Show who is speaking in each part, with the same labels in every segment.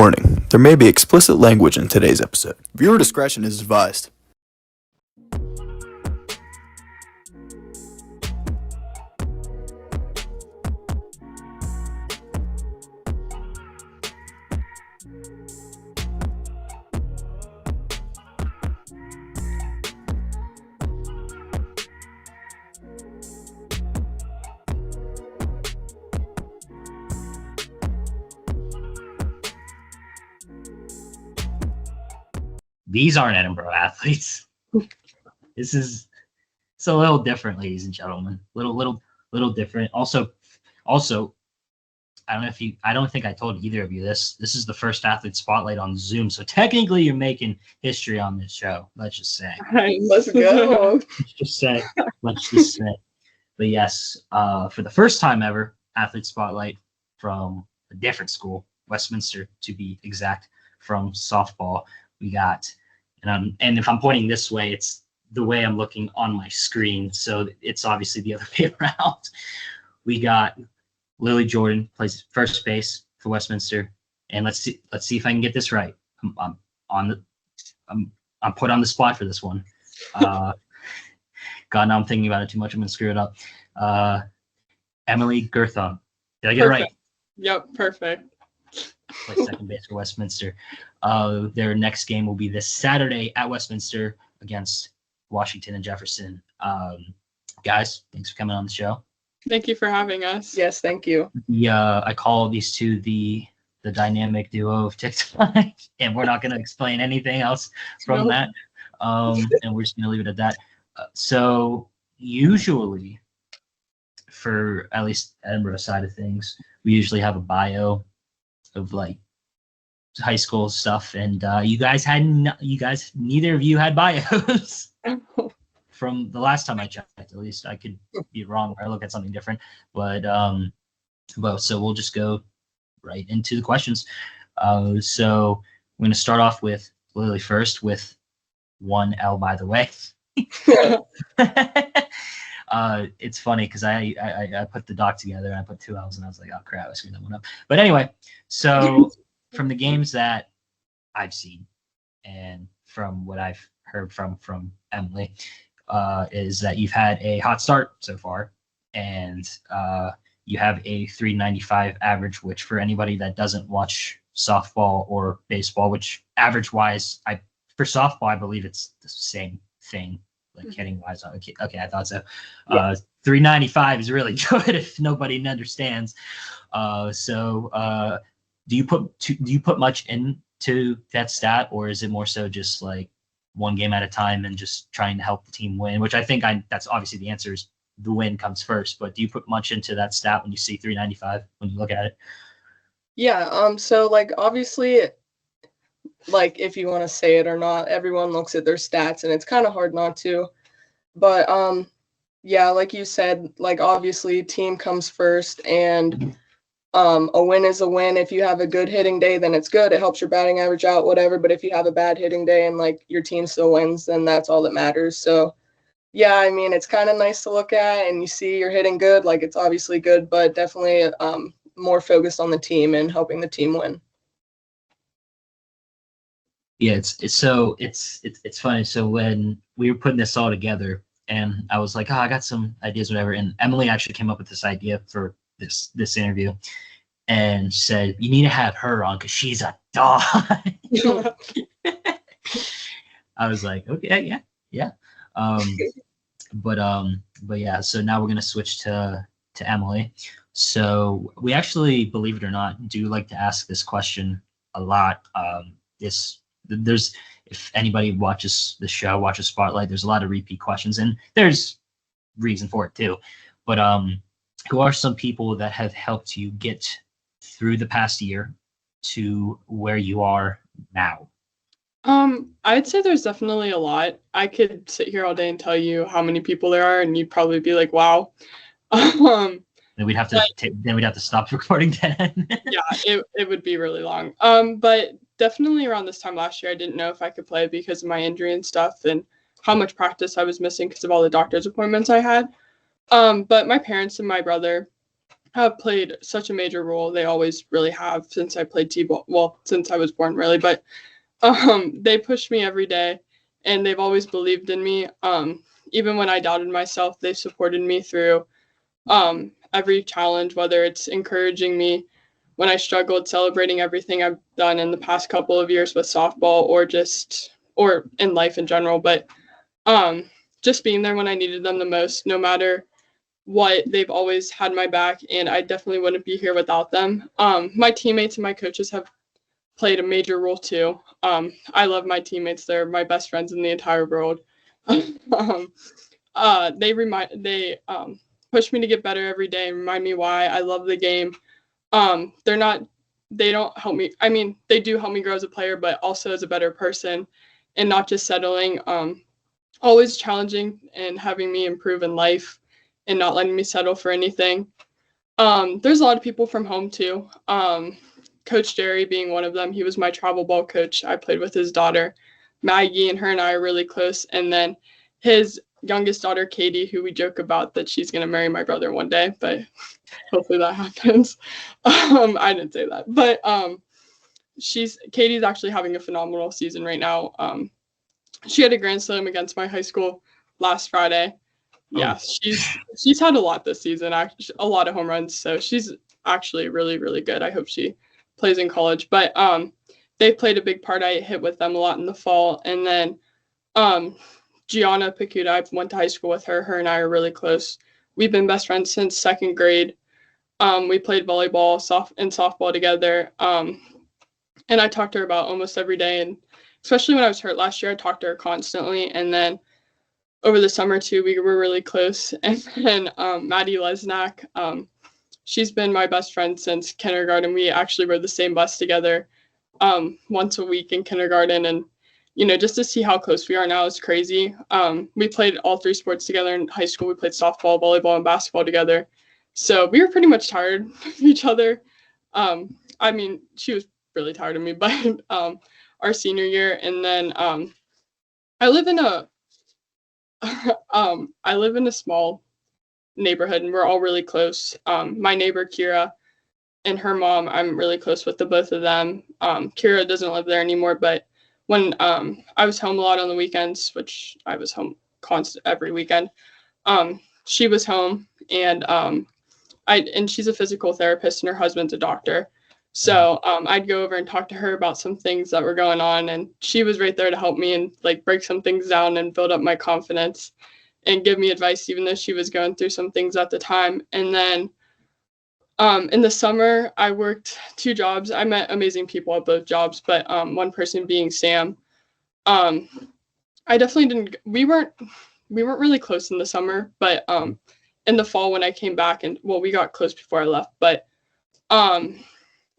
Speaker 1: Warning, there may be explicit language in today's episode. Viewer discretion is advised.
Speaker 2: These aren't Edinboro athletes. It's a little different, ladies and gentlemen. Little different. Also, I don't think I told either of you this. This is the first athlete spotlight on Zoom, so technically you're making history on this show. Let's just say.
Speaker 3: Let's go.
Speaker 2: Let's just say. But yes, for the first time ever, athlete spotlight from a different school, Westminster to be exact, from softball. We got, and if I'm pointing this way, it's the way I'm looking on my screen, so it's obviously the other way around. We got Lily Jordan, plays first base for Westminster, and let's see if I can get this right. I'm put on the spot for this one. God, now I'm thinking about it too much. I'm gonna screw it up. Emily Gerthung. Did I get it right?
Speaker 3: Yep, perfect.
Speaker 2: Play second base for Westminster. Their next game will be this Saturday at Westminster against Washington and Jefferson. Guys, thanks for coming on the show.
Speaker 3: Thank you for having us.
Speaker 4: Yes, thank you.
Speaker 2: I call these two the dynamic duo of TikTok, and we're not going to explain anything else from that. And we're just going to leave it at that. So usually, for at least Edinboro side of things, we usually have a bio of like high school stuff, and you guys neither of you had bios. From the last time I checked, at least. I could be wrong or look at something different, but so we'll just go right into the questions. So we're going to start off with Lily first, with 1L, by the way. It's funny because I put the doc together and I put 2 L's and I was like, oh crap, I screwed that one up. But anyway, so from the games that I've seen and from what I've heard from Emily, is that you've had a hot start so far, and you have a 395 average, which for anybody that doesn't watch softball or baseball, which average wise, for softball, I believe it's the same thing. Like hitting wise, okay, I thought so. 395 is really good if nobody understands. So do you put much into that stat, or is it more so just like one game at a time and just trying to help the team win? Which I think that's obviously the answer is the win comes first. But do you put much into that stat when you see 395 when you look at it?
Speaker 4: Yeah. So like obviously, like if you want to say it or not, everyone looks at their stats and it's kind of hard not to. But yeah, like you said, like obviously team comes first, and a win is a win. If you have a good hitting day, then it's good. It helps your batting average out, whatever. But if you have a bad hitting day and like your team still wins, then that's all that matters. So yeah, I mean, it's kind of nice to look at and you see you're hitting good, like it's obviously good, but definitely more focused on the team and helping the team win.
Speaker 2: Yeah, it's funny. So when we were putting this all together, and I was like, I got some ideas, whatever. And Emily actually came up with this idea for this interview, and said, you need to have her on because she's a dog. I was like, okay, yeah. But yeah. So now we're gonna switch to Emily. So we actually, believe it or not, do like to ask this question a lot. If anybody watches the show, watches Spotlight, there's a lot of repeat questions, and there's reason for it too. But who are some people that have helped you get through the past year to where you are now?
Speaker 3: I'd say there's definitely a lot. I could sit here all day and tell you how many people there are, and you'd probably be like, wow.
Speaker 2: Then we'd have to stop recording then.
Speaker 3: Yeah, it would be really long. But definitely around this time last year, I didn't know if I could play because of my injury and stuff, and how much practice I was missing because of all the doctor's appointments I had. But my parents and my brother have played such a major role. They always really have since I played t-ball. Well, since I was born, really. But they push me every day, and they've always believed in me. Even when I doubted myself, they supported me through every challenge, whether it's encouraging me when I struggled, celebrating everything I've done in the past couple of years with softball, or in life in general. But just being there when I needed them the most, no matter what, they've always had my back, and I definitely wouldn't be here without them. My teammates and my coaches have played a major role too. I love my teammates; they're my best friends in the entire world. They push me to get better every day and remind me why I love the game. They don't help me. I mean, they do help me grow as a player, but also as a better person, and not just settling. Always challenging and having me improve in life, and not letting me settle for anything. There's a lot of people from home too. Coach Jerry being one of them. He was my travel ball coach. I played with his daughter, Maggie, and her and I are really close. And then his youngest daughter, Katie, who we joke about that she's going to marry my brother one day, but hopefully that happens. I didn't say that, but Katie's actually having a phenomenal season right now. She had a grand slam against my high school last Friday. Yeah, she's had a lot this season, actually, a lot of home runs. So she's actually really, really good. I hope she plays in college. But they played a big part. I hit with them a lot in the fall. And then Gianna Pikuta, I went to high school with her. Her and I are really close. We've been best friends since second grade. We played volleyball, softball together. And I talked to her about almost every day. And especially when I was hurt last year, I talked to her constantly. And then over the summer too, we were really close. And then Maddie Lesnack, she's been my best friend since kindergarten. We actually rode the same bus together once a week in kindergarten. And, just to see how close we are now is crazy. We played all three sports together in high school. We played softball, volleyball, and basketball together. So we were pretty much tired of each other. I mean, she was really tired of me, but our senior year. And then I live in a small neighborhood, and we're all really close. My neighbor Kira and her mom, I'm really close with the both of them. Kira doesn't live there anymore, but when I was home a lot on the weekends, which I was home every weekend, she was home, and she's a physical therapist, and her husband's a doctor. So I'd go over and talk to her about some things that were going on, and she was right there to help me and break some things down and build up my confidence and give me advice, even though she was going through some things at the time. And then in the summer, I worked 2 jobs. I met amazing people at both jobs, but one person being Sam. I definitely didn't. We weren't really close in the summer, but in the fall when I came back, we got close before I left, but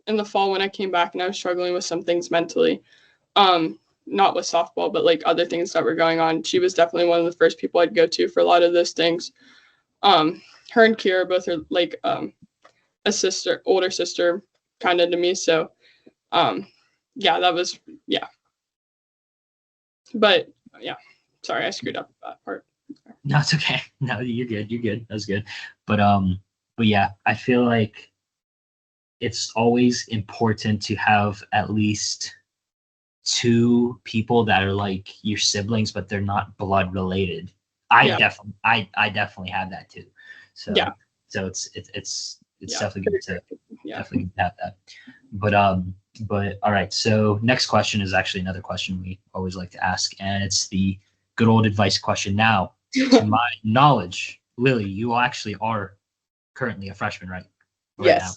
Speaker 3: in the fall when I came back and I was struggling with some things mentally, not with softball, but other things that were going on, she was definitely one of the first people I'd go to for a lot of those things. Her and Kira both are a older sister kind of to me. So yeah. But yeah, sorry, I screwed up that part.
Speaker 2: No, it's okay. No, you're good. That was good. But yeah, I feel like it's always important to have at least 2 people that are like your siblings, but they're not blood related. I definitely have that too. So yeah. So it's definitely good to definitely have that. But all right. So next question is actually another question we always like to ask, and it's the good old advice question. Now, to my knowledge, Lily, you actually are currently a freshman, right?
Speaker 4: Yes.
Speaker 2: Now.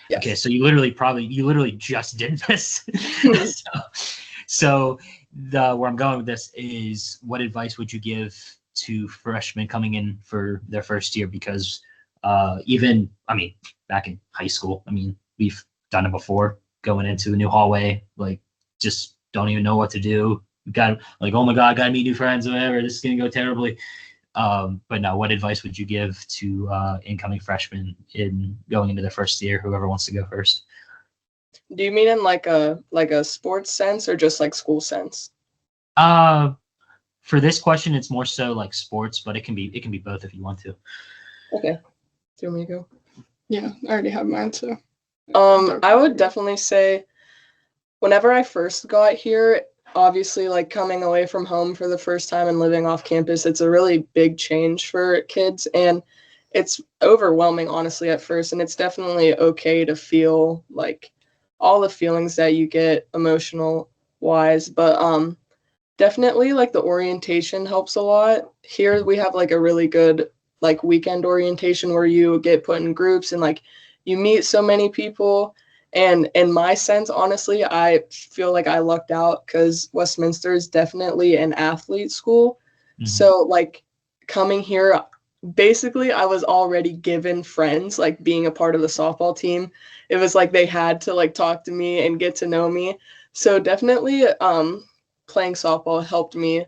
Speaker 4: Yes.
Speaker 2: Okay, so you literally just did this. so where I'm going with this is, what advice would you give to freshmen coming in for their first year? Because back in high school, we've done it before, going into a new hallway, just don't even know what to do. Got oh my God, gotta meet new friends, whatever. This is gonna go terribly. But now, what advice would you give to incoming freshmen in going into their first year, whoever wants to go first?
Speaker 4: Do you mean in a sports sense or just school sense?
Speaker 2: For this question, it's more so sports, but it can be both if you want to.
Speaker 4: Okay. Do you want me to go?
Speaker 3: Yeah, I already have mine, so.
Speaker 4: I would definitely say whenever I first got here, obviously like coming away from home for the first time and living off campus, it's a really big change for kids, and it's overwhelming honestly at first, and it's definitely okay to feel like all the feelings that you get emotional wise, but definitely like the orientation helps a lot. Here we have like a really good like weekend orientation where you get put in groups and like you meet so many people. And in my sense, honestly, I feel like I lucked out because Westminster is definitely an athlete school. So like coming here, basically I was already given friends, like being a part of the softball team. It was like they had to like talk to me and get to know me. So definitely playing softball helped me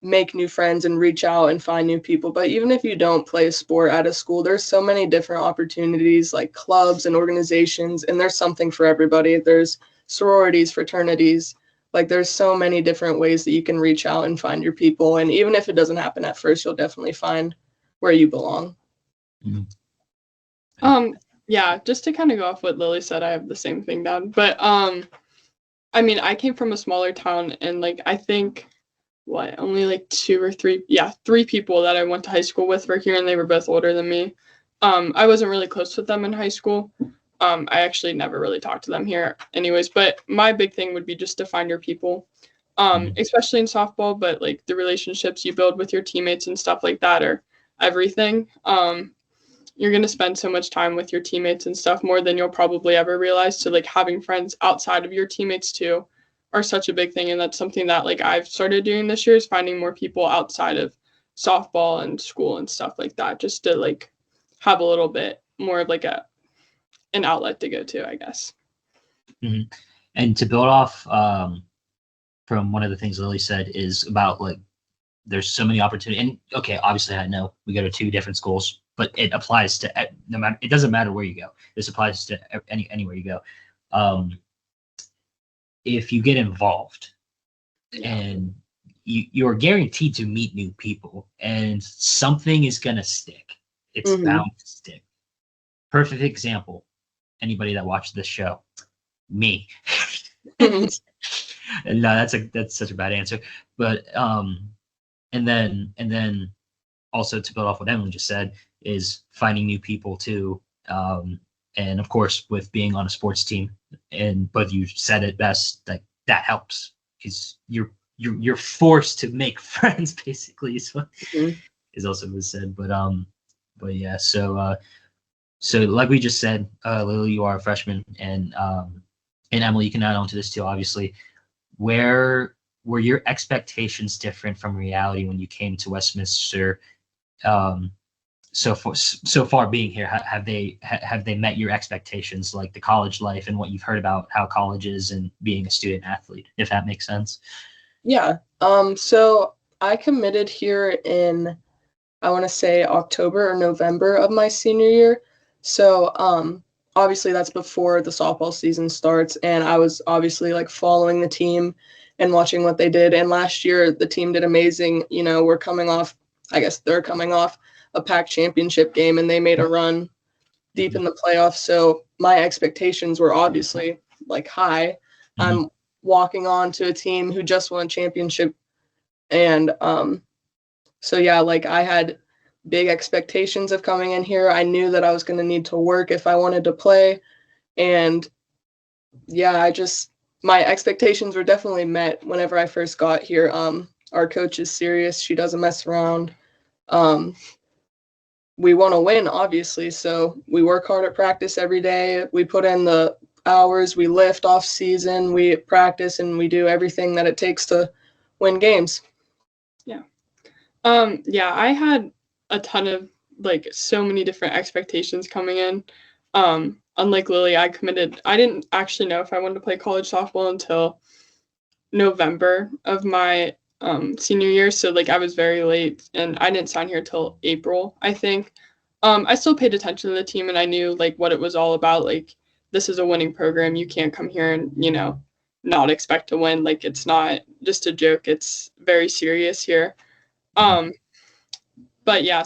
Speaker 4: make new friends and reach out and find new people. But even if you don't play a sport at a school, there's so many different opportunities like clubs and organizations, and there's something for everybody. There's sororities, fraternities, like there's so many different ways that you can reach out and find your people. And even if it doesn't happen at first, you'll definitely find where you belong.
Speaker 3: Yeah, just to kind of go off what Lily said, I have the same thing down. But I mean, I came from a smaller town, and like I think only like three people that I went to high school with were here, and they were both older than me. I wasn't really close with them in high school. I actually never really talked to them here anyways, but my big thing would be just to find your people, especially in softball, but like the relationships you build with your teammates and stuff like that are everything. You're going to spend so much time with your teammates and stuff more than you'll probably ever realize. So like having friends outside of your teammates too are such a big thing. And that's something that like I've started doing this year, is finding more people outside of softball and school and stuff like that, just to like have a little bit more of like an outlet to go to, I guess.
Speaker 2: And to build off from one of the things Lily said is about like there's so many opportunities. And okay, obviously I know we go to 2 different schools, but it applies to no matter. It doesn't matter where you go. This applies to anywhere you go. If you get involved, and you're guaranteed to meet new people, and something is gonna stick. It's bound to stick. Perfect example. Anybody that watched this show, me. And no, that's such a bad answer. But and then also to build off what Emily just said is finding new people too. And of course, with being on a sports team, and both you said it best, that helps because you're forced to make friends. Basically, is what is also was said. But yeah, so like we just said, Lily, you are a freshman, and Emily, you can add on to this too. Obviously, where were your expectations different from reality when you came to Westminster? So far being here, have they met your expectations, like the college life and what you've heard about how college is and being a student athlete, if that makes sense?
Speaker 4: Yeah. So I committed here in, I want to say October or November of my senior year. So obviously that's before the softball season starts, and I was obviously like following the team and watching what they did. And last year the team did amazing. You know, they're coming off a PAC championship game, and they made a run deep in the playoffs. So my expectations were obviously like high. I'm walking on to a team who just won a championship. And so yeah, like I had big expectations of coming in here. I knew that I was going to need to work if I wanted to play. And yeah, my expectations were definitely met whenever I first got here. Our coach is serious. She doesn't mess around. We want to win, obviously. So we work hard at practice every day. We put in the hours, we lift off season, we practice, and we do everything that it takes to win games.
Speaker 3: Yeah. Yeah, I had a ton of like so many different expectations coming in. Unlike Lily, I didn't actually know if I wanted to play college softball until November of my senior year. So like I was very late, and I didn't sign here till April, I think. I still paid attention to the team, and I knew like what it was all about. Like, this is a winning program. You can't come here and, not expect to win. Like, it's not just a joke. It's very serious here. But yeah,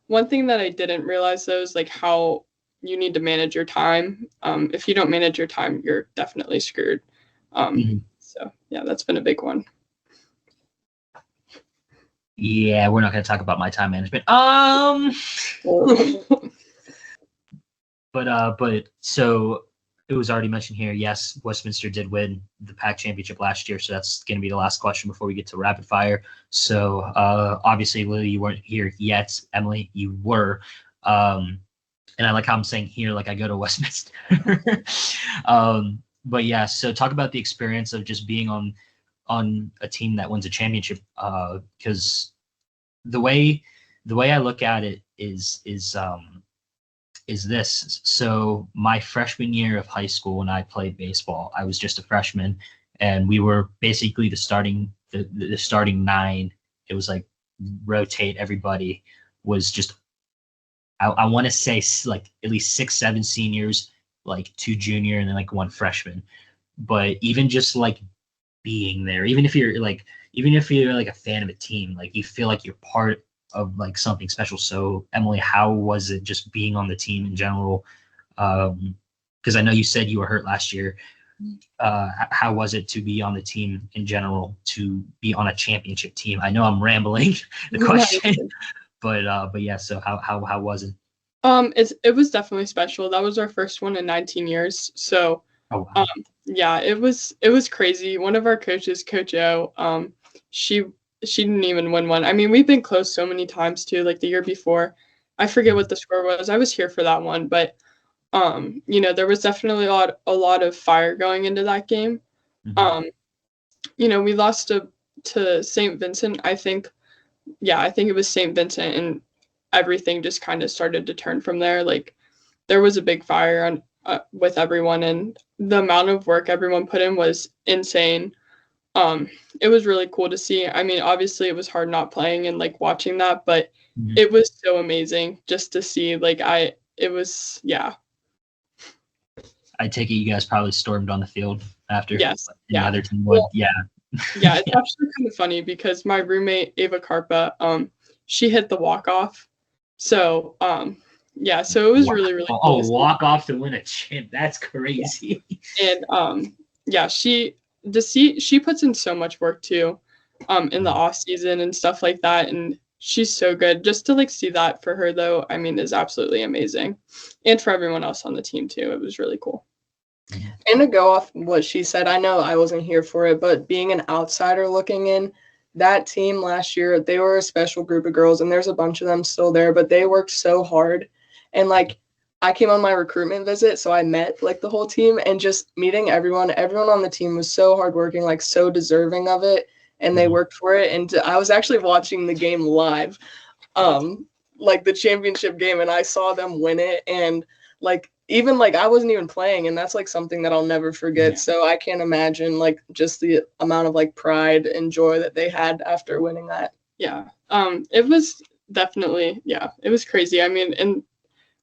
Speaker 3: one thing that I didn't realize though is like how you need to manage your time. If you don't manage your time, you're definitely screwed. So yeah, that's been a big one.
Speaker 2: Yeah, we're not going to talk about my time management. But so it was already mentioned here. Yes, Westminster did win the PAC championship last year, so that's going to be the last question before we get to rapid fire. So obviously, Lily, you weren't here yet. Emily, you were. And I like how I'm saying here, like I go to Westminster. But yeah, so talk about the experience of just being on a team that wins a championship. Because the way I look at it is this. So my freshman year of high school, when I played baseball, I was just a freshman, and we were basically the starting nine. It was like rotate everybody. Was just I want to say like at least 6-7 seniors, like 2 junior, and then like 1 freshman. But even just like being there, even if you're like a fan of a team, like you feel like you're part of like something special. So Emily, how was it just being on the team in general? Because I know you said you were hurt last year. How was it to be on the team in general, to be on a championship team? I know I'm rambling the question, but yeah. So how was it?
Speaker 3: It was definitely special. That was our first one in 19 years. So
Speaker 2: wow.
Speaker 3: Yeah, it was crazy. One of our coaches, Coach O, she didn't even win one. I mean, we've been close so many times too, like the year before. I forget what the score was. I was here for that one, but there was definitely a lot of fire going into that game. We lost to St. Vincent, I think. Yeah, I think it was St. Vincent, and everything just kind of started to turn from there. Like there was a big fire on with everyone, and the amount of work everyone put in was insane. It was really cool to see. I mean, obviously it was hard not playing and like watching that, but it was so amazing just to see. Yeah.
Speaker 2: I take it you guys probably stormed on the field after.
Speaker 3: Yes.
Speaker 2: The other team won.
Speaker 3: Well, yeah, it's actually kind of funny because my roommate Ava Carpa, she hit the walk-off. So yeah, so it was really cool.
Speaker 2: Oh, walk off to win a champ. That's crazy.
Speaker 3: And yeah, she puts in so much work too, in the off season and stuff like that. And she's so good. Just to like see that for her though, I mean, is absolutely amazing. And for everyone else on the team too. It was really cool.
Speaker 4: And to go off what she said, I know I wasn't here for it, but being an outsider looking in, that team last year, they were a special group of girls, and there's a bunch of them still there, but they worked so hard. And like I came on my recruitment visit, so I met like the whole team, and just meeting everyone on the team was so hardworking, like so deserving of it, and they worked for it. And I was actually watching the game live, like the championship game, and I saw them win it, and like even like I wasn't even playing, and that's like something that I'll never forget. Yeah. So I can't imagine like just the amount of like pride and joy that they had after winning that.
Speaker 3: Yeah. It was definitely, yeah, it was crazy. I mean, and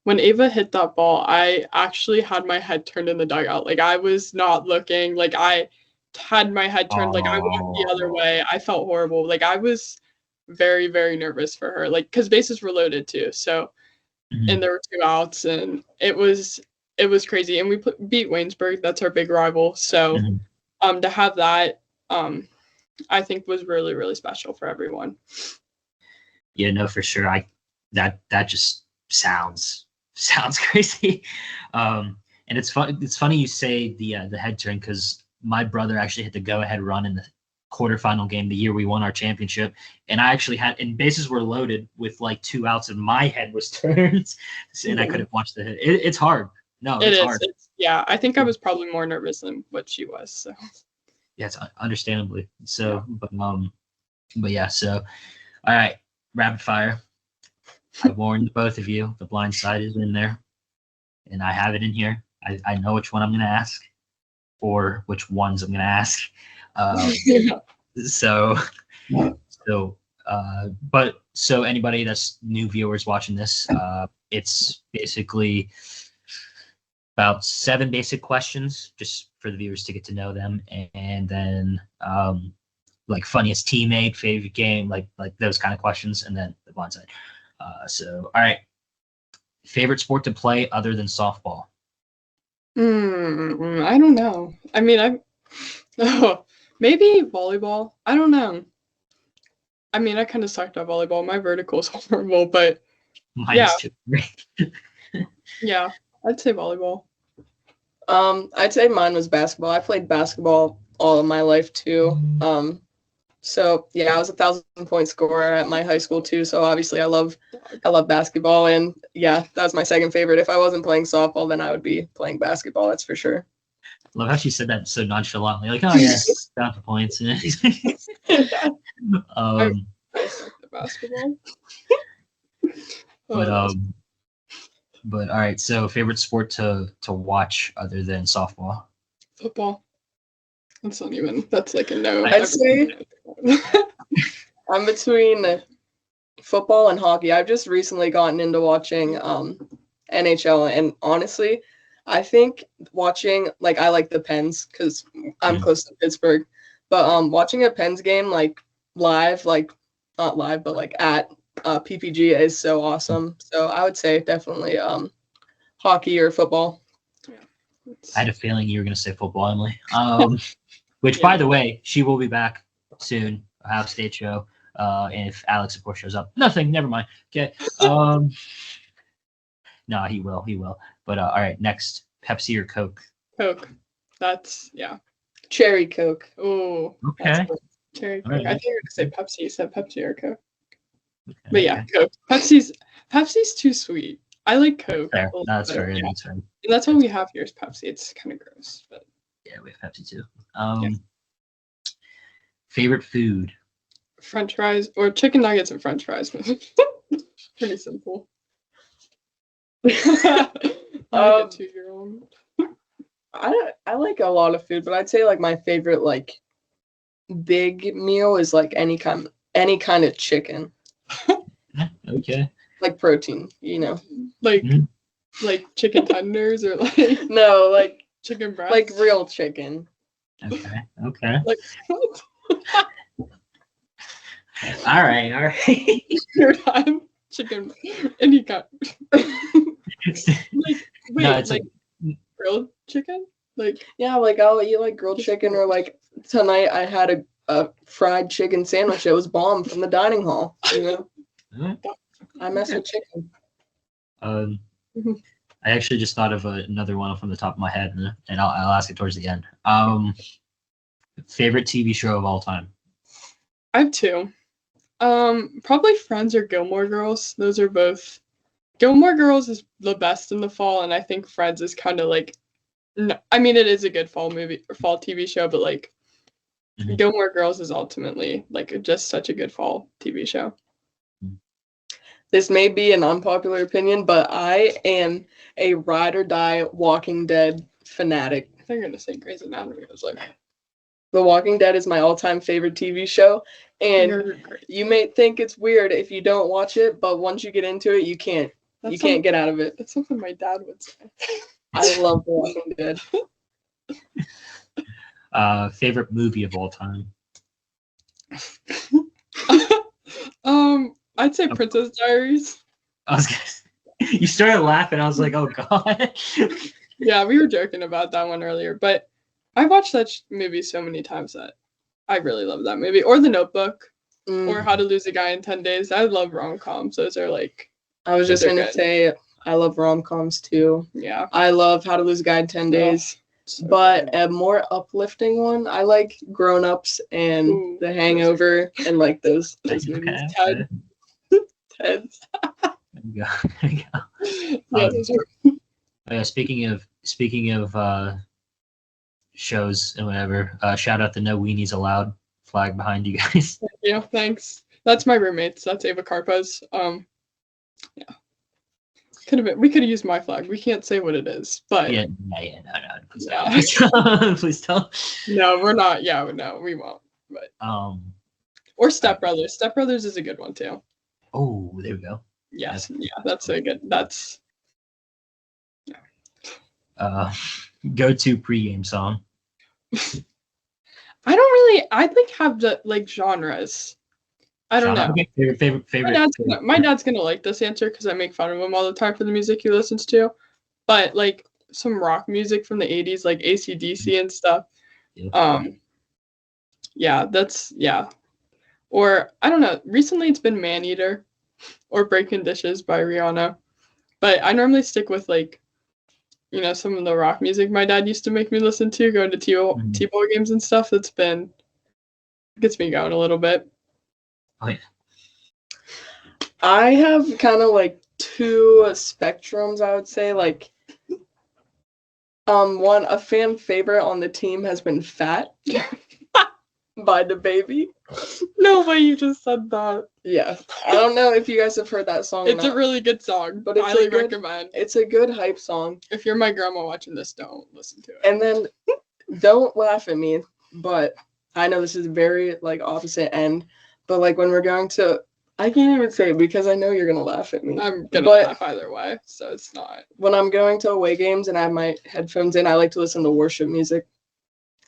Speaker 3: when Ava hit that ball, I actually had my head turned in the dugout. Like I was not looking, like I had my head turned, like I walked the other way. I felt horrible. Like I was very, very nervous for her, like because bases were loaded too. So and there were 2 outs, and it was crazy. And we beat Waynesburg. That's our big rival. So to have that, I think was really, really special for everyone.
Speaker 2: Yeah, no, for sure. That just sounds crazy. And it's funny you say the head turn, because my brother actually hit the go-ahead run in the quarterfinal game the year we won our championship, and I actually and bases were loaded with like 2 outs, and my head was turned, and I couldn't watch the hit. It's hard. No, it's hard.
Speaker 3: Yeah, I think I was probably more nervous than what she was. So
Speaker 2: yeah, it's understandably so. But yeah. So all right, rapid fire. I warned both of you. The blind side is in there, and I have it in here. I know which one I'm going to ask, or which ones I'm going to ask. So anybody that's new viewers watching this, it's basically about 7 basic questions just for the viewers to get to know them, and then like funniest teammate, favorite game, like those kind of questions, and then the blind side. All right. Favorite sport to play other than softball?
Speaker 3: I don't know. I mean, maybe volleyball. I don't know. I mean, I kind of sucked at volleyball. My vertical is horrible, but
Speaker 2: Mine's too.
Speaker 3: yeah, I'd say volleyball.
Speaker 4: I'd say mine was basketball. I played basketball all of my life too. So yeah, I was a 1,000-point scorer at my high school too. So obviously I love basketball, and yeah, that's my second favorite. If I wasn't playing softball, then I would be playing basketball. That's for sure.
Speaker 2: Love how she said that so nonchalantly, like, "Oh yeah, down for points."
Speaker 3: I sucked at basketball.
Speaker 2: But all right. So favorite sport to watch other than softball?
Speaker 3: Football. That's like a no.
Speaker 4: I'd say I'm between football and hockey. I've just recently gotten into watching NHL, and honestly, I think watching, like, I like the Pens because I'm close to Pittsburgh, but watching a Pens game like live, like not live, but like at PPG is so awesome. So I would say definitely hockey or football.
Speaker 2: I had a feeling you were going to say football, Emily. Which, by the way, she will be back soon. Ohio State show. If Alex, of course, shows up. Nothing. Never mind. Okay. No, he will. He will. But all right. Next, Pepsi or Coke?
Speaker 3: Coke. That's
Speaker 4: Cherry Coke.
Speaker 3: Oh.
Speaker 2: Okay.
Speaker 3: Cherry Coke.
Speaker 2: Right.
Speaker 3: I think you were gonna say Pepsi. You said Pepsi or Coke.
Speaker 2: Okay,
Speaker 3: But yeah, Coke. Pepsi's too sweet. I like Coke.
Speaker 2: Fair. That's fair.
Speaker 3: Yeah.
Speaker 2: That's fair.
Speaker 3: And that's what we have here is Pepsi. It's kind of gross, but
Speaker 2: Yeah, we have Pepsi too. Favorite food?
Speaker 3: French fries or chicken nuggets and French fries. Pretty simple. I like a 2-year-old.
Speaker 4: I like a lot of food, but I'd say like my favorite like big meal is like any kind of chicken,
Speaker 2: Okay.
Speaker 4: like protein, you know.
Speaker 3: Like
Speaker 2: Mhm.
Speaker 3: like chicken tenders or like
Speaker 4: No, like
Speaker 3: chicken breast.
Speaker 4: like real chicken.
Speaker 2: Okay. Okay.
Speaker 3: Like what?
Speaker 2: All right. All right.
Speaker 3: Your time chicken any kind. Like wait,
Speaker 2: No, it's
Speaker 3: like grilled chicken? Like
Speaker 4: Yeah, like I'll eat like grilled chicken, or like tonight I had a fried chicken sandwich. It was bomb from the dining hall. You know, I mess with chicken.
Speaker 2: I actually just thought of another one from the top of my head, and I'll ask it towards the end. Favorite TV show of all time?
Speaker 3: I have two. Probably Friends or Gilmore Girls. Those are both. Gilmore Girls is the best in the fall, and I think Friends is kind of like. No, I mean, it is a good fall movie or fall TV show, but like
Speaker 2: Mhm.
Speaker 3: Gilmore Girls is ultimately like just such a good fall TV show.
Speaker 4: This may be an unpopular opinion, but I am a ride or die Walking Dead fanatic.
Speaker 3: I think you're gonna say Grey's Anatomy. I was like,
Speaker 4: The Walking Dead is my all-time favorite TV show, and
Speaker 3: you're great.
Speaker 4: you may think it's weird if you don't watch it, but once you get into it, you can't get out of it.
Speaker 3: That's something my dad would say.
Speaker 4: I love The Walking Dead.
Speaker 2: Favorite movie of all time?
Speaker 3: I'd say Princess Diaries.
Speaker 2: I was you started laughing. I was like, oh god.
Speaker 3: Yeah, we were joking about that one earlier, but I watched that movie so many times that I really love that movie. Or The Notebook, or How to Lose a Guy in 10 Days. I love rom-coms. Those are like.
Speaker 4: I was just
Speaker 3: they're
Speaker 4: gonna
Speaker 3: good.
Speaker 4: say I love rom-coms too.
Speaker 3: Yeah.
Speaker 4: I love How to Lose a Guy in 10 Days.
Speaker 3: So
Speaker 4: But
Speaker 3: good.
Speaker 4: a more uplifting one, I like Grown Ups and
Speaker 3: Ooh,
Speaker 4: The Hangover and like those movies.
Speaker 2: Okay.
Speaker 4: Ted.
Speaker 2: There you go. There you go.
Speaker 3: Yeah, those are.
Speaker 2: Speaking of shows and whatever, shout out the No Weenies Allowed flag behind you guys.
Speaker 3: Yeah, thanks. That's my roommates. That's Ava Carpa's. Yeah. We could have used my flag. We can't say what it is, but
Speaker 2: No, please
Speaker 3: Yeah.
Speaker 2: don't. Please don't.
Speaker 3: no, we're not. Yeah, no, we won't. But or Step Brothers. Step Brothers is a good one too.
Speaker 2: Oh, there we go.
Speaker 3: Yes, yeah, that's a good. That's
Speaker 2: Go-to pregame song.
Speaker 3: I don't really. I like have the like genres. I don't know.
Speaker 2: Okay, favorite.
Speaker 3: My dad's gonna like this answer because I make fun of him all the time for the music he listens to. But like some rock music from the 80s, like AC/DC and stuff. Yeah. Yeah. Or I don't know. Recently it's been Maneater or Breaking Dishes by Rihanna. But I normally stick with like, some of the rock music my dad used to make me listen to, going to T-ball games and stuff. Gets me going a little bit.
Speaker 2: Oh yeah.
Speaker 4: I have kind of like two spectrums, I would say. Like, a fan favorite on the team has been Fat by the Baby.
Speaker 3: No way you just said that.
Speaker 4: Yeah. I don't know if you guys have heard that song.
Speaker 3: It's a really good song,
Speaker 4: but it's
Speaker 3: highly recommend.
Speaker 4: It's a good hype song.
Speaker 3: If you're my grandma watching this, don't listen to it.
Speaker 4: And then, don't laugh at me, but I know this is very like opposite end, but like when we're going to, I can't even say it because I know you're gonna laugh at me.
Speaker 3: I'm gonna laugh either way, so it's not.
Speaker 4: When I'm going to away games and I have my headphones in, I like to listen to worship music.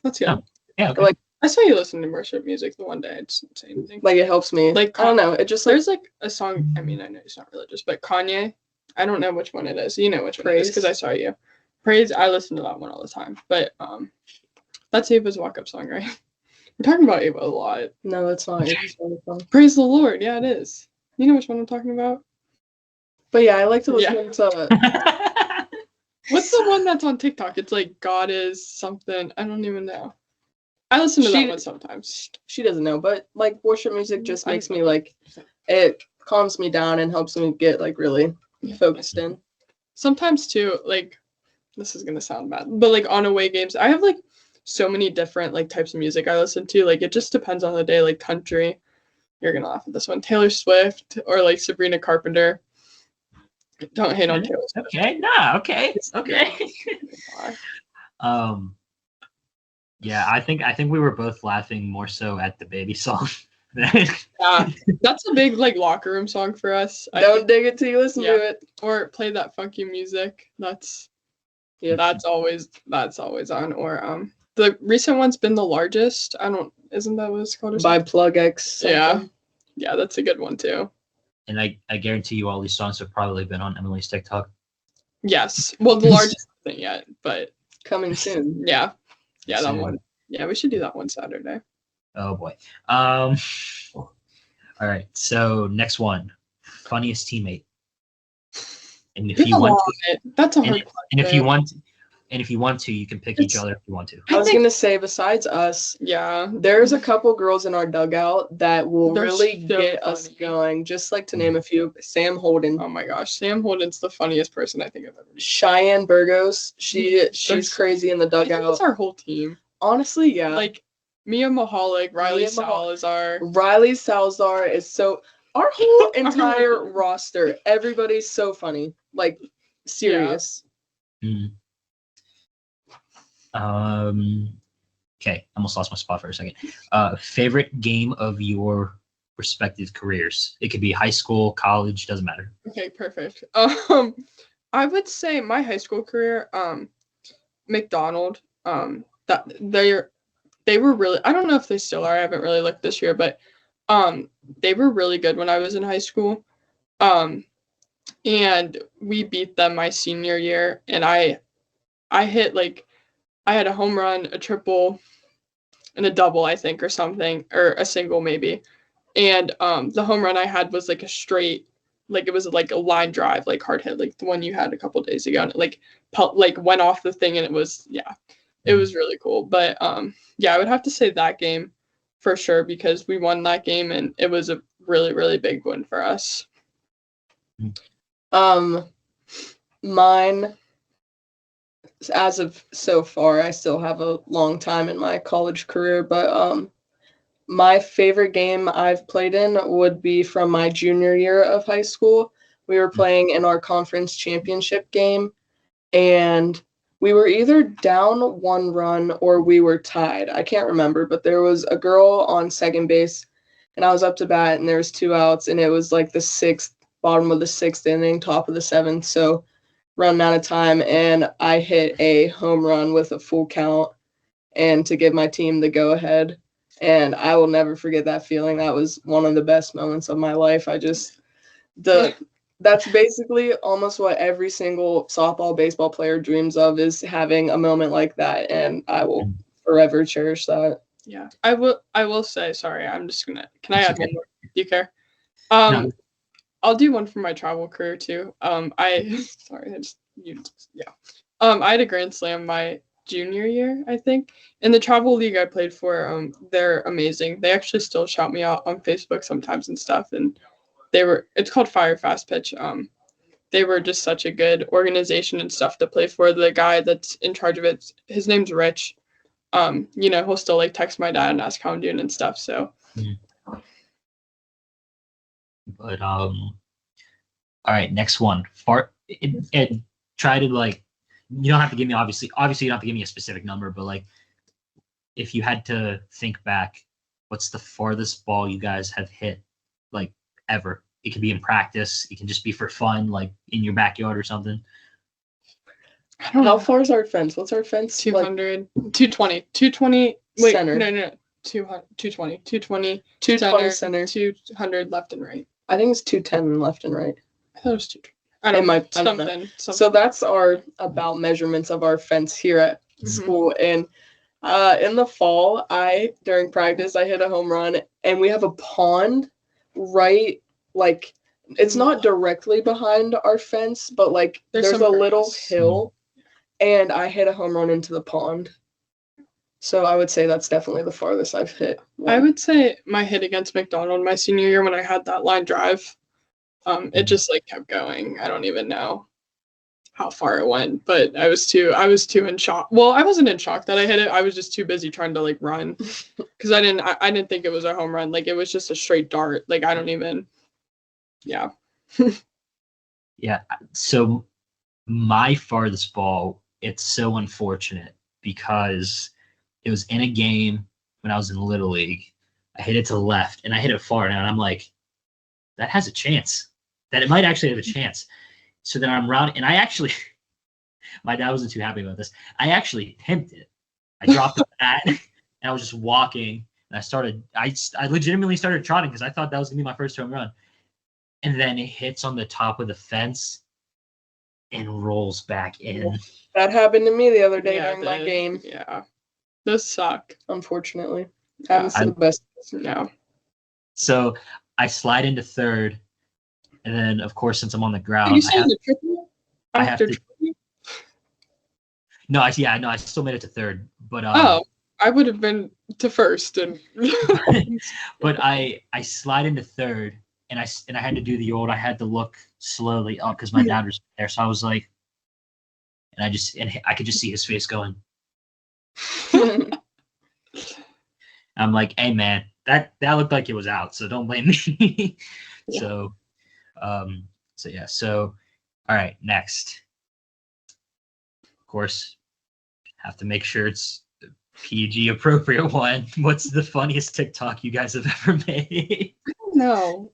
Speaker 3: That's good.
Speaker 2: Oh, yeah. Okay.
Speaker 4: Like,
Speaker 3: I saw you listen to worship music the one day. I just didn't say anything.
Speaker 4: Like, it helps me.
Speaker 3: Like,
Speaker 4: I don't know. It just like,
Speaker 3: there's like a song. I mean, I know it's not religious, but Kanye. I don't know which one it is. You know which one it is because I saw you. Praise. I listen to that one all the time. But that's Ava's walk-up song, right? We're talking about Ava a lot.
Speaker 4: No, it's not. It's really fun.
Speaker 3: Praise the Lord. Yeah, it is. You know which one I'm talking about?
Speaker 4: But yeah, I like to listen to.
Speaker 3: What's the one that's on TikTok? It's like God is something. I don't even know. I listen to that one sometimes.
Speaker 4: She doesn't know, but like worship music just makes me like, it calms me down and helps me get like really focused in.
Speaker 3: Sometimes too, like, this is gonna sound bad, but like on away games, I have like so many different like types of music I listen to. Like it just depends on the day. Like country, you're gonna laugh at this one. Taylor Swift or like Sabrina Carpenter. Don't hate on Taylor Swift.
Speaker 2: Okay, nah, okay. Yeah, I think we were both laughing more so at the Baby song.
Speaker 3: Yeah, that's a big like locker room song for us.
Speaker 4: Don't dig it till you listen to it.
Speaker 3: Or play that funky music. That's always on. Or the recent one's been The Largest. Isn't that what it's called? Or
Speaker 4: by Plug X.
Speaker 3: Yeah, that's a good one too.
Speaker 2: And I guarantee you all these songs have probably been on Emily's TikTok.
Speaker 3: Yes. Well, The Largest isn't yet, but
Speaker 4: coming soon.
Speaker 3: Yeah, that one. Yeah, we should do that one Saturday.
Speaker 2: Oh boy. All right. So next one, funniest teammate. And if you want to,
Speaker 3: that's a hard question.
Speaker 2: And if you want to, you can pick each other if you want to.
Speaker 4: I was gonna say, besides us, there's a couple girls in our dugout that will really get us going. Just like to name a few: Sam Holden.
Speaker 3: Oh my gosh, Sam Holden's the funniest person I think I've ever met.
Speaker 4: Cheyenne Burgos. She's crazy in the dugout.
Speaker 3: That's our whole team.
Speaker 4: Honestly, yeah.
Speaker 3: Like Mia Mahalik, Riley Salazar.
Speaker 4: Riley Salazar is so. Our whole entire roster, everybody's so funny. Like, serious.
Speaker 2: Yeah. Okay, almost lost my spot for a second. Favorite game of your respective careers? It could be high school, college, doesn't matter.
Speaker 3: Okay, perfect. I would say my high school career, McDonald. That they were really. I don't know if they still are. I haven't really looked this year, but they were really good when I was in high school. And we beat them my senior year, and I hit like. I had a home run, a triple, and a double, I think, or something, or a single maybe. And the home run I had was like a straight, like it was like a line drive, like hard hit, like the one you had a couple days ago, and it like went off the thing, and it was really cool. But I would have to say that game for sure because we won that game, and it was a really, really big win for us.
Speaker 4: Mine. As of so far, I still have a long time in my college career, but my favorite game I've played in would be from my junior year of high school. We were playing in our conference championship game, and we were either down 1 run or we were tied. I can't remember, but there was a girl on second base, and I was up to bat, and there was 2 outs, and it was like the bottom of the 6th inning, top of the 7th, so running out of time, and I hit a home run with a full count and to give my team the go-ahead. and I will never forget that feeling. That was one of the best moments of my life. That's basically almost what every single softball, baseball player dreams of, is having a moment like that, and I will forever cherish that.
Speaker 3: Yeah, I will say, sorry, I'm just gonna, can I add one more? Do you care?
Speaker 2: No.
Speaker 3: I'll do one for my travel career too. I had a Grand Slam my junior year, I think. In the travel league I played for, they're amazing. They actually still shout me out on Facebook sometimes and stuff, and it's called Fire Fast Pitch. They were just such a good organization and stuff to play for. The guy that's in charge of it, his name's Rich. He'll still like text my dad and ask how I'm doing and stuff. So.
Speaker 2: But all right, next one. And try to like. You don't have to give me obviously you don't have to give me a specific number, but like, if you had to think back, what's the farthest ball you guys have hit, like ever? It could be in practice. It can just be for fun, like in your backyard or something.
Speaker 4: How far is our fence? What's our fence?
Speaker 3: 200, 220, 220. Wait,
Speaker 4: center.
Speaker 3: No. 220, 220,
Speaker 4: 220 center.
Speaker 3: 200 left and right.
Speaker 4: I think it's 210 left and right.
Speaker 3: I thought it was 220. I don't know.
Speaker 4: Something. So that's our about measurements of our fence here at school. And in the fall, during practice, I hit a home run, and we have a pond right, like, it's not directly behind our fence, but like there's a little hill, and I hit a home run into the pond. So I would say that's definitely the farthest I've hit.
Speaker 3: I would say my hit against McDonald my senior year when I had that line drive. It just like kept going. I don't even know how far it went, but I was too in shock. Well, I wasn't in shock that I hit it. I was just too busy trying to like run because I didn't think it was a home run. Like it was just a straight dart. Like I don't even. Yeah.
Speaker 2: Yeah. So my farthest ball, it's so unfortunate because it was in a game when I was in Little League. I hit it to the left and I hit it far now, and I'm like, that has a chance. That it might actually have a chance. So then I'm round, and I actually, my dad wasn't too happy about this. I actually pimped it. I dropped the bat, and I was just walking, and I legitimately started trotting because I thought that was gonna be my first home run. And then it hits on the top of the fence and rolls back in.
Speaker 4: That happened to me the other day during my game.
Speaker 3: Yeah. Those suck.
Speaker 4: Unfortunately. Happens to the best
Speaker 3: now.
Speaker 2: So I slide into third, and then of course, since I'm on the ground,
Speaker 3: you saying the triple?
Speaker 2: I have to. No, I still made it to third, but
Speaker 3: I would have been to first, and
Speaker 2: but I slide into third, and I had to do the old. I had to look slowly up because my dad was there, so I was like, and I could just see his face going. I'm like, hey man, that looked like it was out, so don't blame me.
Speaker 3: Yeah.
Speaker 2: So all right, next. Of course, have to make sure it's a PG appropriate one. What's the funniest TikTok you guys have ever made?
Speaker 3: I don't know.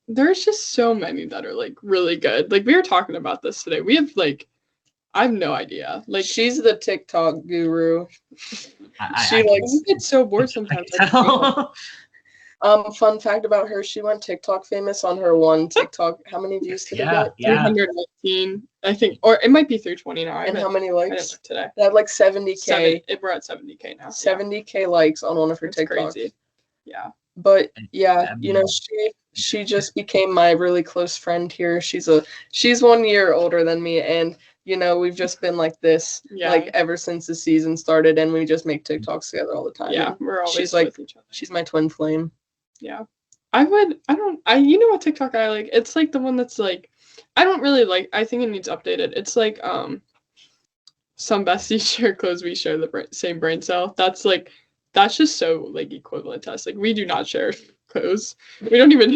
Speaker 3: There's just so many that are like really good. Like we were talking about this today. We have like, I have no idea. Like
Speaker 4: she's the TikTok guru.
Speaker 3: I get so bored sometimes.
Speaker 4: Fun fact about her: she went TikTok famous on her one TikTok. How many views did it get?
Speaker 3: 319, I think, or it might be 320 now.
Speaker 4: And how many likes?
Speaker 3: Today.
Speaker 4: That had like 70K.
Speaker 3: We're at 70K now.
Speaker 4: 70K likes on one of her TikToks.
Speaker 3: Crazy. Yeah.
Speaker 4: But yeah, she just became my really close friend here. She's 1 year older than me, and we've just been like this like ever since the season started, and we just make TikToks together all the time.
Speaker 3: Yeah, we're always
Speaker 4: she's like
Speaker 3: with each other.
Speaker 4: She's my twin flame.
Speaker 3: Yeah. What TikTok I like? It's like the one that's like, I don't really like, I think it needs updated. It's like some besties share clothes, we share the same brain cell. That's just so like equivalent to us. Like we do not share clothes. We don't even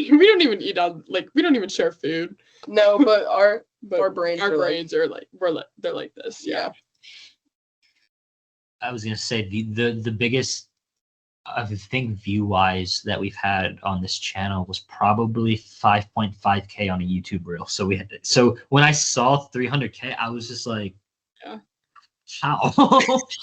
Speaker 3: eat out, like we don't even share food.
Speaker 4: No, but our brains
Speaker 3: are like they're like this. Yeah.
Speaker 2: I was gonna say the biggest I think view wise that we've had on this channel was probably 5.5K on a YouTube reel. So when I saw 300K, I was just like, How?
Speaker 3: That's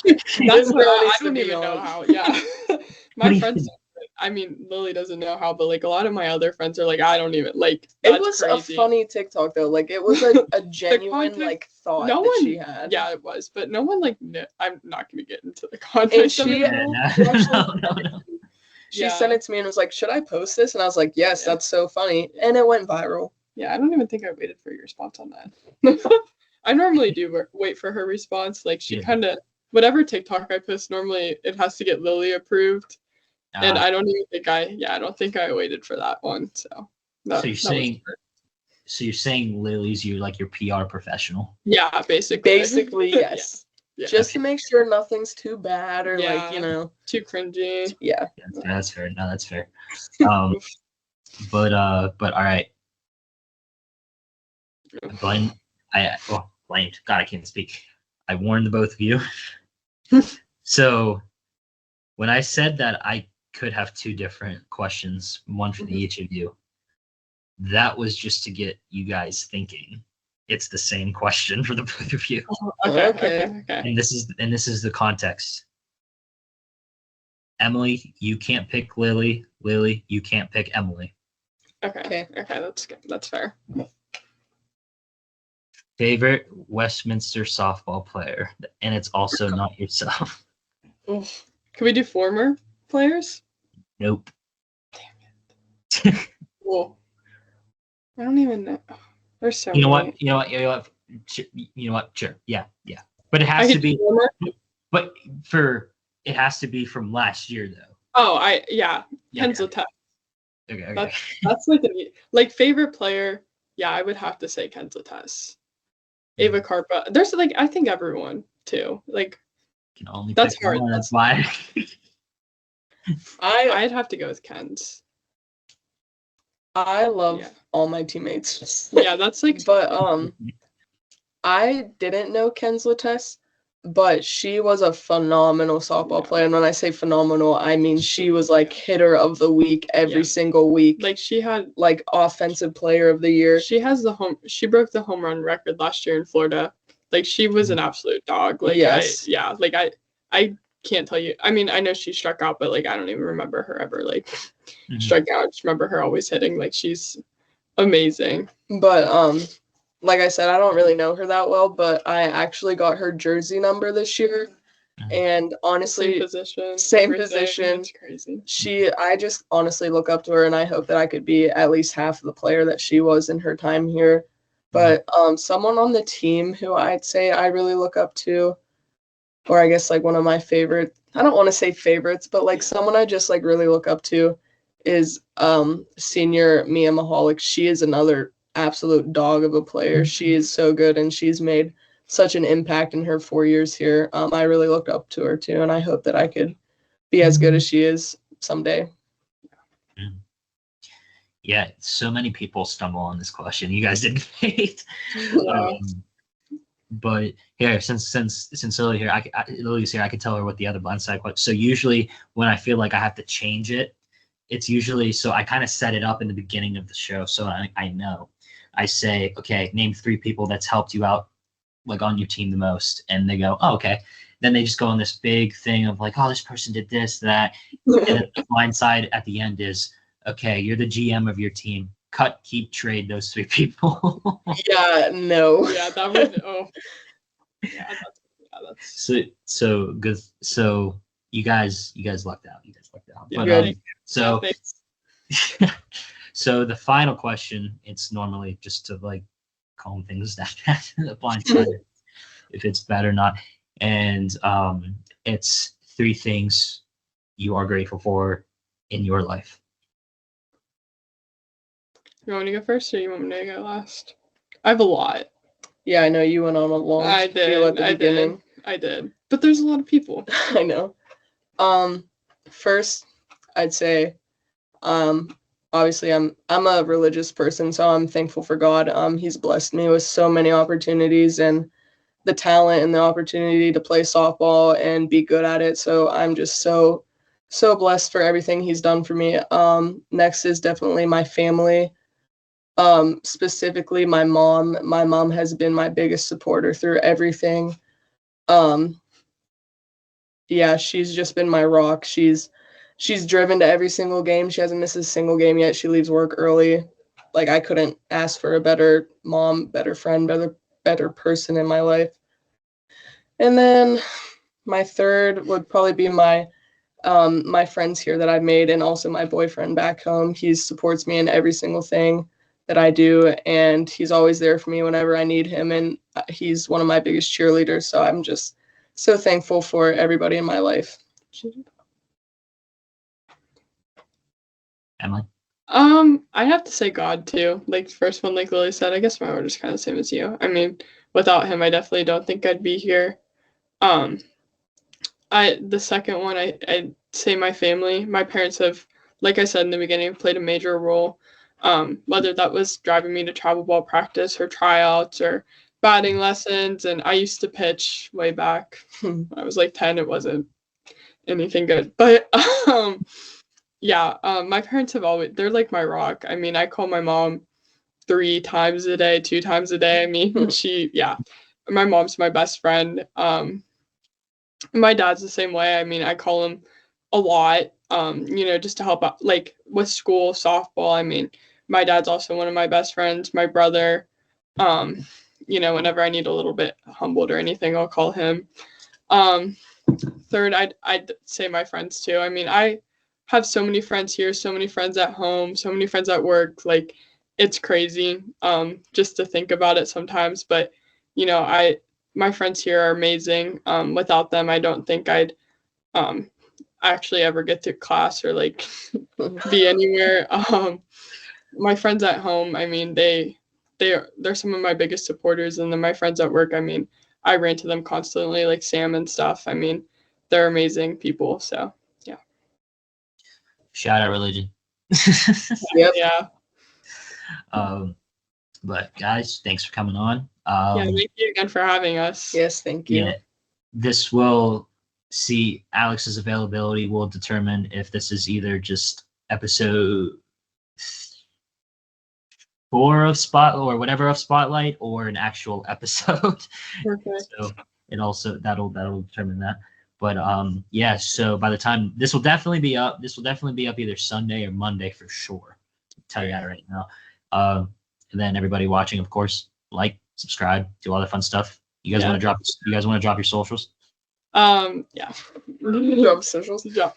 Speaker 3: what
Speaker 4: really
Speaker 3: I
Speaker 4: needs to
Speaker 3: don't
Speaker 4: be
Speaker 3: even know
Speaker 4: on.
Speaker 3: how. Yeah.
Speaker 2: What
Speaker 3: My
Speaker 2: do you
Speaker 3: friends,
Speaker 2: think?
Speaker 3: I mean, Lily doesn't know how, but like a lot of my other friends are like, I don't even like.
Speaker 4: It
Speaker 3: That's
Speaker 4: was
Speaker 3: crazy.
Speaker 4: a funny TikTok though. Like it was a genuine
Speaker 3: context-
Speaker 4: like thought
Speaker 3: No
Speaker 4: that
Speaker 3: one,
Speaker 4: she had.
Speaker 3: yeah, it was, but no one like. I'm not gonna get into the
Speaker 4: And
Speaker 3: context of
Speaker 4: she,
Speaker 3: it.
Speaker 2: Yeah,
Speaker 4: she
Speaker 2: no,
Speaker 4: actually
Speaker 2: no.
Speaker 4: she
Speaker 3: Yeah.
Speaker 4: sent it to me and was like, "Should I post this?" And I was like, "Yes,
Speaker 3: Yeah.
Speaker 4: that's so funny," and it went viral.
Speaker 3: Yeah, I don't even think I waited for your response on that. I normally do wait for her response. Like she
Speaker 2: Yeah.
Speaker 3: kind of whatever TikTok I post, normally it has to get Lily approved, and I don't even think I don't think I waited for that one. So.
Speaker 2: So you're saying Lily's like your PR professional?
Speaker 3: Yeah, basically.
Speaker 4: Basically, yes.
Speaker 3: Yeah.
Speaker 4: Just to make sure nothing's too bad or like
Speaker 3: too cringy.
Speaker 4: Yeah.
Speaker 2: That's fair. No, that's fair. But all right. Blamed. Blamed. God, I can't speak. I warned the both of you. So when I said that I could have two different questions, one for each of you, that was just to get you guys thinking. It's the same question for the both of you.
Speaker 3: Okay.
Speaker 2: And this is the context. Emily, you can't pick Lily. Lily, you can't pick Emily.
Speaker 3: Okay. That's good. That's fair.
Speaker 2: Favorite Westminster softball player, and it's also not yourself.
Speaker 3: Can we do former players?
Speaker 2: Nope.
Speaker 3: Well, I don't even know. There's so
Speaker 2: You know
Speaker 3: many.
Speaker 2: what? You know what? Sure. Yeah. But it has to be.
Speaker 3: Former?
Speaker 2: But it has to be from last year, though.
Speaker 3: Oh, Hensel
Speaker 2: Okay.
Speaker 3: Tech.
Speaker 2: Okay.
Speaker 3: That's like favorite player. Yeah, I would have to say Hensel Tess. Ava Carpa. There's I think everyone too. Like
Speaker 2: You can only
Speaker 3: that's
Speaker 2: pick
Speaker 3: hard.
Speaker 2: one. That's why.
Speaker 3: I'd have to go with Ken's.
Speaker 4: I love all my teammates.
Speaker 3: Yeah, that's
Speaker 4: But I didn't know Ken's Lattes, but she was a phenomenal softball player. And when I say phenomenal, I mean she was like hitter of the week every single week.
Speaker 3: Like she had
Speaker 4: like offensive player of the year.
Speaker 3: She broke the home run record last year in Florida. Like she was an absolute dog. Like
Speaker 4: yes.
Speaker 3: I can't tell you. I mean, I know she struck out, but like I don't even remember her ever struck out. I just remember her always hitting. Like she's amazing.
Speaker 4: But like I said, I don't really know her that well, but I actually got her jersey number this year. And honestly, same position.
Speaker 3: It's crazy.
Speaker 4: I just honestly look up to her, and I hope that I could be at least half of the player that she was in her time here. But someone on the team who I'd say I really look up to, or I guess like one of my favorite, I don't want to say favorites, but like someone I just like really look up to is senior Mia Mahalik. She is another absolute dog of a player. She is so good, and she's made such an impact in her 4 years here. I really looked up to her too, and I hope that I could be as good as she is someday.
Speaker 2: Yeah, so many people stumble on this question. You guys did great. But here, since Lily's here, I could tell her what the other blindside question. So usually when I feel like I have to change it, it's usually so I kind of set it up in the beginning of the show, so I know. I say, okay, name 3 people that's helped you out, like on your team the most, and they go, oh, okay. Then they just go on this big thing of like, oh, this person did this, that, and then the blindside at the end is, okay, you're the GM of your team. Cut, keep, trade those 3 people.
Speaker 4: Yeah, no.
Speaker 3: Yeah, that would. Oh, yeah, that's.
Speaker 2: So good. So you guys lucked out.
Speaker 3: Yeah,
Speaker 2: But,
Speaker 3: so. Yeah,
Speaker 2: so the final question, it's normally just to like calm things down, the blindside, if it's bad or not, and it's 3 things you are grateful for in your life.
Speaker 3: You want me to go first, or you want me to go last? I have a lot.
Speaker 4: Yeah, I know you went on a long spiel at the beginning.
Speaker 3: I did. But there's a lot of people.
Speaker 4: I know. First, I'd say, obviously I'm a religious person, so I'm thankful for God. He's blessed me with so many opportunities and the talent and the opportunity to play softball and be good at it. So I'm just so blessed for everything he's done for me. Next is definitely my family. Specifically my mom. My mom has been my biggest supporter through everything. Yeah, she's just been my rock. She's driven to every single game. She hasn't missed a single game yet. She leaves work early. Like, I couldn't ask for a better mom, better friend, better person in my life. And then my third would probably be my friends here that I've made, and also my boyfriend back home. He supports me in every single thing that I do, and he's always there for me whenever I need him, and he's one of my biggest cheerleaders, so I'm just so thankful for everybody in my life.
Speaker 2: Emily?
Speaker 3: I have to say God too. Like, first one, like Lily said, I guess my order is kind of the same as you. I mean, without him, I definitely don't think I'd be here. The second one, I'd say my family. My parents have, like I said in the beginning, played a major role. Whether that was driving me to travel ball practice or tryouts or batting lessons. And I used to pitch way back when I was like 10. It wasn't anything good. But my parents have always, they're like my rock. I mean, I call my mom 3 times a day, 2 times a day. I mean, my mom's my best friend. My dad's the same way. I mean, I call him a lot, just to help out, like with school, softball. I mean, my dad's also one of my best friends. My brother, whenever I need a little bit humbled or anything, I'll call him. Third, I'd say my friends too. I mean, I have so many friends here, so many friends at home, so many friends at work. Like, it's crazy, just to think about it sometimes. But, my friends here are amazing. Without them, I don't think I'd actually ever get to class or like be anywhere. My friends at home, I mean, they're some of my biggest supporters, and then my friends at work, I mean, I ran to them constantly, like Sam and stuff. I mean, they're amazing people. So yeah.
Speaker 2: Shout out religion.
Speaker 4: Yep.
Speaker 3: Yeah.
Speaker 2: But guys, thanks for coming on.
Speaker 3: Thank you again for having us.
Speaker 4: Yes, thank you.
Speaker 2: Yeah, this will see Alex's availability will determine if this is either just episode 4 of Spotlight or whatever of Spotlight, or an actual episode.
Speaker 3: Perfect.
Speaker 2: So that'll determine that. But so by the time this will definitely be up either Sunday or Monday for sure. I'll tell you that right now. And then everybody watching, of course, like, subscribe, do all the fun stuff. You guys want to drop your socials?
Speaker 3: Yeah.
Speaker 4: Drop socials.
Speaker 3: Yeah.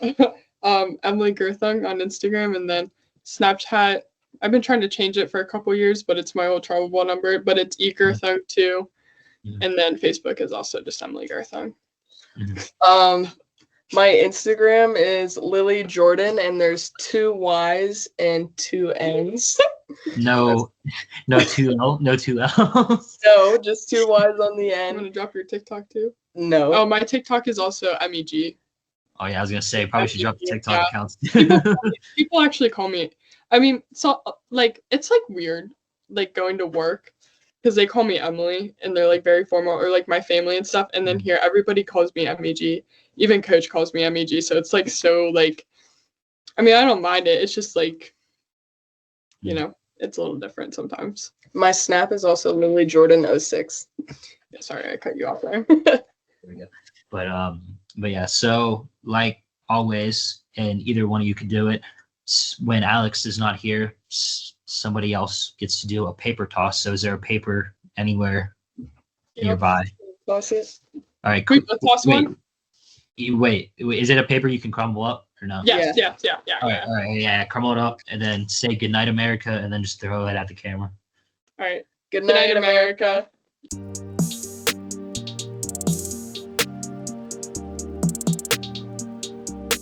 Speaker 3: Emily Gerthung on Instagram, and then Snapchat. I've been trying to change it for a couple years, but it's my old travel ball number, but it's eGerthung too.
Speaker 2: Mhm.
Speaker 3: And then Facebook is also just Emily Gerthung.
Speaker 2: Mhm.
Speaker 4: My Instagram is Lily Jordan, and there's 2 Y's and 2 N's.
Speaker 2: No 2 L's.
Speaker 4: No, just 2 Y's on the
Speaker 3: You want
Speaker 4: end.
Speaker 3: to drop your TikTok too?
Speaker 4: No.
Speaker 3: Oh, my TikTok is also MEG.
Speaker 2: Oh yeah, I was gonna say probably should drop the TikTok
Speaker 3: Yeah.
Speaker 2: accounts.
Speaker 3: People actually call me. I mean, so like it's like weird, like going to work, because they call me Emily and they're like very formal, or like my family and stuff. And then here, everybody calls me MEG. Even Coach calls me MEG. So it's like so like, I mean, I don't mind it. It's just like, it's a little different sometimes.
Speaker 4: My Snap is also Lily Jordan 06.
Speaker 3: Yeah, sorry, I cut you off there.
Speaker 2: There we go. But yeah, so like always, and either one of you can do it. When Alex is not here, somebody else gets to do a paper toss. So is there a paper anywhere nearby?
Speaker 4: Toss it.
Speaker 2: All right.
Speaker 3: Wait, let's toss one.
Speaker 2: Wait. Is it a paper you can crumble up or no?
Speaker 3: Yes.
Speaker 2: All right. Yeah. Crumble it up and then say "Good night, America," and then just throw it at the camera.
Speaker 3: All right.
Speaker 4: Good night, America.
Speaker 3: America.